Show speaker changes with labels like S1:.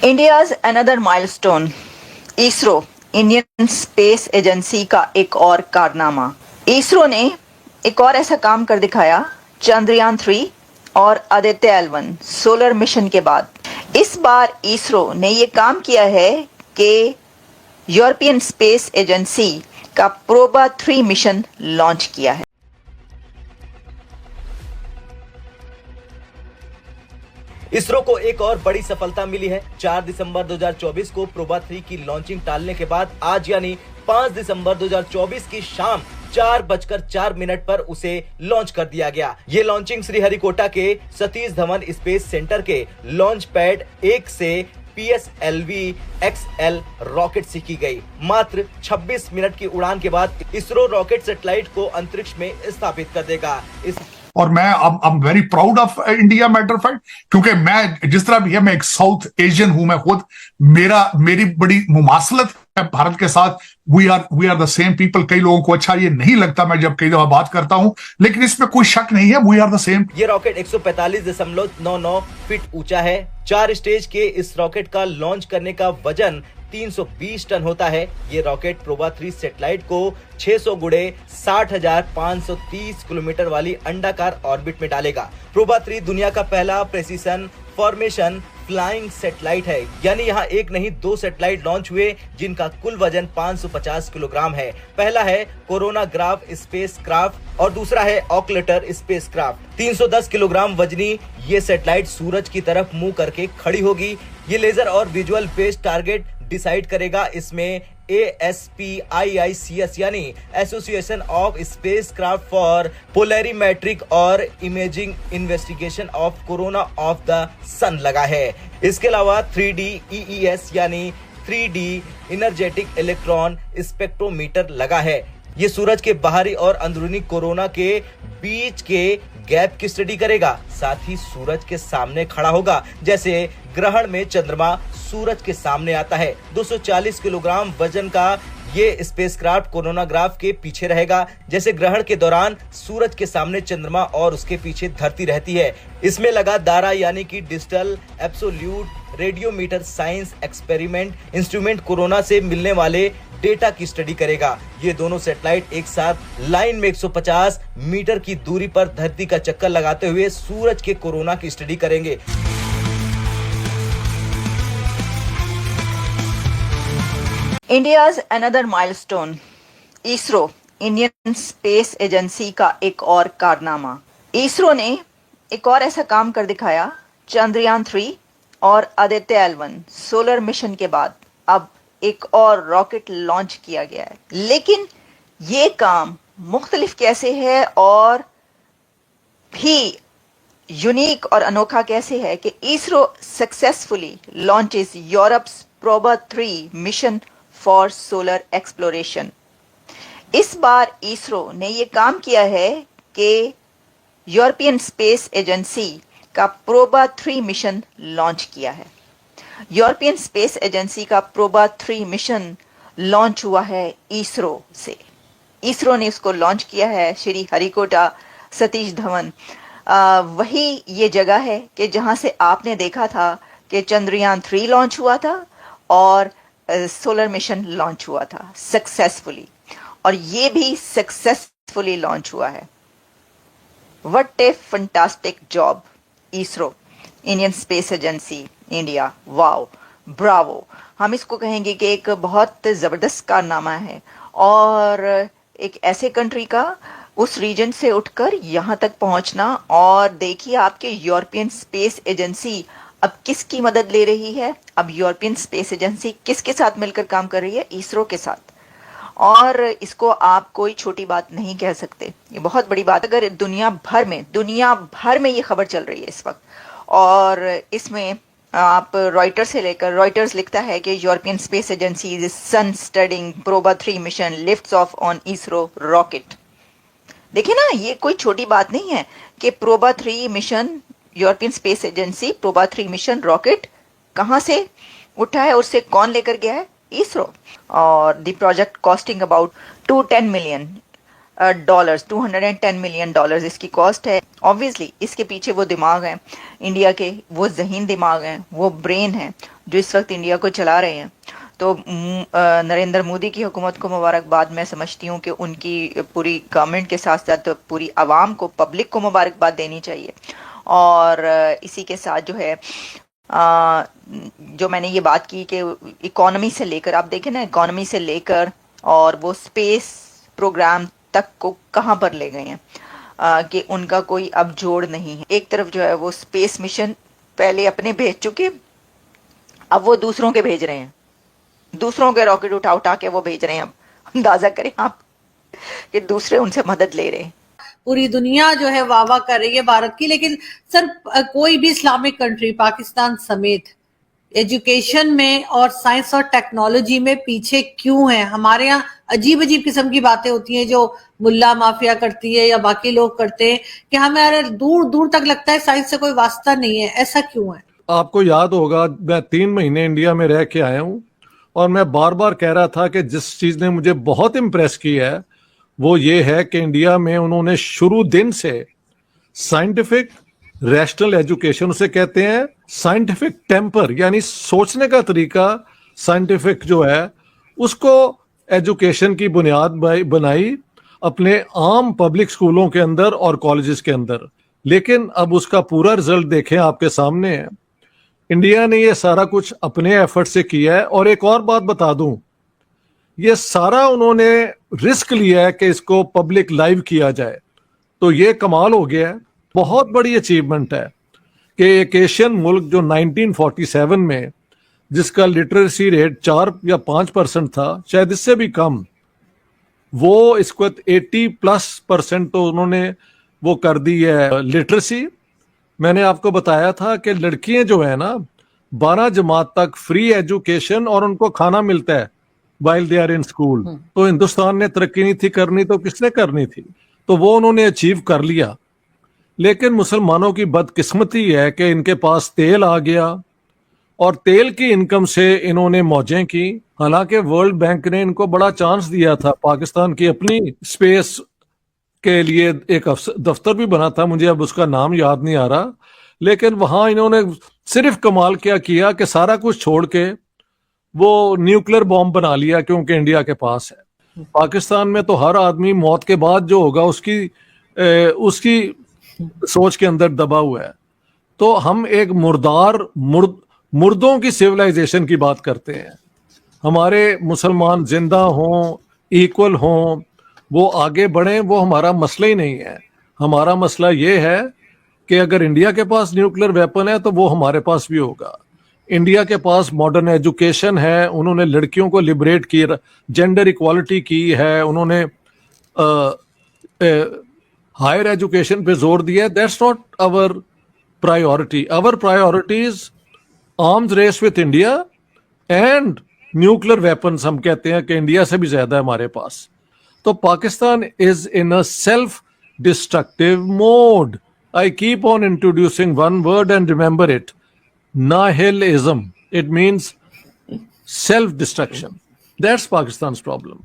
S1: India's another milestone, ISRO Indian space agency का एक और कारनामा। इसरो ने एक और ऐसा काम कर दिखाया चंद्रयान 3 और आदित्य L1 सोलर मिशन के बाद। इस बार इसरो ने ये काम किया है कि यूरोपियन स्पेस एजेंसी का प्रोबा 3 मिशन लॉन्च किया है।
S2: इसरो को एक और बड़ी सफलता मिली है। 4 दिसंबर 2024 को प्रोबा 3 की लॉन्चिंग टालने के बाद आज यानी 5 दिसंबर 2024 की शाम 4:04 पर उसे लॉन्च कर दिया गया। ये लॉन्चिंग श्रीहरिकोटा के सतीश धवन स्पेस सेंटर के लॉन्च पैड 1 से PSLV XL रॉकेट से की गई। मात्र 26 मिनट की उड़ान के बाद इसरो रॉकेट सैटेलाइट को अंतरिक्ष में स्थापित कर देगा।
S3: और मैं I very proud of India matter fact, क्योंकि मैं जिस तरह भी है, मैं एक साउथ एशियन हूं। मैं खुद मेरी बड़ी मुमासलत है भारत के साथ। We are the same people. कई लोगों को अच्छा ये नहीं लगता मैं जब कई दफा बात करता हूं, लेकिन इसमें कोई शक नहीं है, वी आर द सेम।
S2: ये रॉकेट 145.99 फीट ऊंचा है। 4 स्टेज के इस रॉकेट का लॉन्च करने का वजन 320 टन होता है। ये रॉकेट प्रोबा 3 सैटेलाइट को 600 गुणे 60,530 किलोमीटर वाली अंडाकार ऑर्बिट में डालेगा। प्रोबा 3 दुनिया का पहला प्रेसिशन फॉर्मेशन फ्लाइंग सैटेलाइट है, यानी यहाँ एक नहीं 2 सैटेलाइट लॉन्च हुए जिनका कुल वजन 550 किलोग्राम है। पहला है कोरोनाग्राफ स्पेसक्राफ्ट और दूसरा है ऑकलेटर स्पेसक्राफ्ट। 310 किलोग्राम वजनी ये सैटेलाइट सूरज की तरफ मुंह करके खड़ी होगी। ये लेजर और विजुअल बेस्ड टारगेट डिसाइड करेगा। इसमें ASPIICS यानी association of spacecraft for polarimetric और imaging investigation of corona of the sun लगा है। इसके अलावा 3D EES यानी 3D इनर्जेटिक इलेक्ट्रॉन स्पेक्ट्रोमीटर लगा है। ये सूरज के बाहरी और अंदरूनी कोरोना के बीच के गैप की स्टडी करेगा। साथ ही सूरज के सामने खड़ा होगा, जैसे ग्रहण में चंद्रमा सूरज के सामने आता है। 240 किलोग्राम वजन का ये स्पेसक्राफ्ट कोरोनाग्राफ के पीछे रहेगा, जैसे ग्रहण के दौरान सूरज के सामने चंद्रमा और उसके पीछे धरती रहती है। इसमें लगा दारा यानी कि digital absolute radiometer science experiment instrument corona से मिलने वाले डेटा की स्टडी करेगा। ये दोनों सैटेलाइट एक साथ लाइन में 150 मीटर की दूरी पर धरती का चक्कर लगाते हुए सूरज के कोरोना की स्टडी करेंगे।
S1: India's another milestone, ISRO Indian space agency का एक और कारनामा। इसरो ने एक और ऐसा काम कर दिखाया चंद्रयान 3 और आदित्य L1 सोलर मिशन के बाद। अब एक और रॉकेट लॉन्च किया गया है, लेकिन ये काम मुख्तलिफ कैसे है और भी यूनिक और अनोखा कैसे है कि ISRO successfully launches Europe's PROBA 3 mission for solar exploration. इस बार इसरो ने यह काम किया है कि यूरोपियन स्पेस एजेंसी का प्रोबा 3 मिशन लॉन्च किया है। यूरोपियन स्पेस एजेंसी का प्रोबा 3 मिशन लॉन्च हुआ है इसरो से। इसरो ने इसको लॉन्च किया है श्री हरिकोटा सतीश धवन। वही ये जगह है कि जहां से आपने देखा था कि चंद्रयान 3 लॉन्च हुआ था और सोलर मिशन लॉन्च हुआ था सक्सेसफुली, और ये भी सक्सेसफुली लॉन्च हुआ है। What A fantastic job ISRO, Indian space agency India. Wow, Bravo. हम इसको कहेंगे कि एक बहुत ज़बरदस्त कारनामा है, और एक ऐसे कंट्री का उस रीजन से उठकर यहाँ तक पहुँचना। और देखिए आपके यूरोपियन स्पेस एजेंसी अब किसकी मदद ले रही है। अब यूरोपियन स्पेस एजेंसी किसके साथ मिलकर काम कर रही है? इसरो के साथ। और इसको आप कोई छोटी बात नहीं कह सकते, ये बहुत बड़ी बात। अगर दुनिया भर में ये खबर चल रही है इस वक्त, और इसमें आप रॉयटर्स लिखता है कि European Space Agency is sun studying Proba 3 mission lifts off on ISRO rocket. देखिए ना, ये कोई छोटी बात नहीं है कि Proba 3 mission, European Space Agency Proba 3 mission rocket कहाँ से उठा है, उससे कौन लेकर गया है? इसरो। और the project costing about 210 million dollars, $210 million इसकी कॉस्ट है। ऑब्वियसली इसके पीछे वो दिमाग हैं इंडिया के, वो जहीन दिमाग हैं, वो ब्रेन हैं जो इस वक्त इंडिया को चला रहे हैं। तो नरेंद्र मोदी की हुकूमत को मुबारकबाद। मैं समझती हूँ कि उनकी पूरी गवर्नमेंट के साथ साथ पूरी आवाम को, पब्लिक को मुबारकबाद देनी चाहिए। और इसी के साथ जो है जो मैंने ये बात की कि इकोनॉमी से लेकर, आप देखें ना, इकोनॉमी से लेकर और वो स्पेस प्रोग्राम तक को कहाँ पर ले गए हैं कि उनका कोई अब जोड़ नहीं है। एक तरफ जो है वो स्पेस मिशन पहले अपने भेज चुके, अब वो दूसरों के भेज रहे हैं, दूसरों के रॉकेट उठा उठा के वो भेज रहे हैं। अब अंदाजा करें आप कि दूसरे उनसे मदद ले रहे हैं।
S4: पूरी दुनिया जो है वाह वाह कर रही है भारत की, लेकिन सर कोई भी इस्लामिक कंट्री पाकिस्तान समेत एजुकेशन में और साइंस और टेक्नोलॉजी में पीछे क्यों है? हमारे यहाँ अजीब अजीब किस्म की बातें होती हैं जो मुल्ला माफिया करती है या बाकी लोग करते हैं कि हमें दूर दूर तक लगता है साइंस से कोई वास्ता नहीं है। ऐसा क्यों है?
S5: आपको याद होगा, मैं 3 महीने इंडिया में रह के आया हूं और मैं बार बार कह रहा था कि जिस चीज ने मुझे बहुत इम्प्रेस किया है वो ये है कि इंडिया में उन्होंने शुरू दिन से साइंटिफिक रैशनल एजुकेशन, उसे कहते हैं साइंटिफिक टेम्पर, यानी सोचने का तरीका साइंटिफिक जो है, उसको एजुकेशन की बुनियाद बनाई अपने आम पब्लिक स्कूलों के अंदर और कॉलेजेस के अंदर। लेकिन अब उसका पूरा रिजल्ट देखें, आपके सामने है। इंडिया ने ये सारा कुछ अपने एफर्ट से किया है। और एक और बात बता दूं, ये सारा उन्होंने रिस्क लिया है कि इसको पब्लिक लाइव किया जाए, तो ये कमाल हो गया है। बहुत बड़ी अचीवमेंट है कि एक एशियन मुल्क जो 1947 में जिसका लिटरेसी रेट 4 या 5% था, शायद इससे भी कम, वो इसको 80+% तो उन्होंने वो कर दी है लिटरेसी। मैंने आपको बताया था कि लड़कियां जो है ना 12 जमात तक फ्री एजुकेशन और उनको खाना मिलता है while they are in school. तो हिंदुस्तान ने तरक्की नहीं थी करनी तो किसने करनी थी? तो वो उन्होंने अचीव कर लिया। लेकिन मुसलमानों की बदकिस्मती है कि इनके पास तेल आ गया और तेल की इनकम से इन्होंने मौजें की। हालांकि वर्ल्ड बैंक ने इनको बड़ा चांस दिया था। पाकिस्तान की अपनी स्पेस के लिए एक दफ्तर भी बना था, मुझे अब उसका नाम याद नहीं आ रहा, लेकिन वहां इन्होंने सिर्फ कमाल क्या किया कि सारा कुछ छोड़ के वो न्यूक्लियर बॉम्ब बना लिया, क्योंकि इंडिया के पास है। पाकिस्तान में तो हर आदमी मौत के बाद जो होगा उसकी सोच के अंदर दबा हुआ है। तो हम एक मुर्दों की सिविलाइजेशन की बात करते हैं। हमारे मुसलमान जिंदा हों, इक्वल हों, वो आगे बढ़ें, वो हमारा मसला ही नहीं है। हमारा मसला ये है कि अगर इंडिया के पास न्यूक्लियर वेपन है तो वो हमारे पास भी होगा। इंडिया के पास मॉडर्न एजुकेशन है, उन्होंने लड़कियों को लिबरेट किया, जेंडर इक्वालिटी की है, उन्होंने हायर एजुकेशन पे जोर दिया। That's not our priority. Our priority is arms race with India and nuclear weapons. हम कहते हैं कि इंडिया से भी ज्यादा है हमारे पास। तो Pakistan is in a self destructive mode. I keep on introducing one word and remember it. Nihilism. It means self-destruction. That's Pakistan's problem.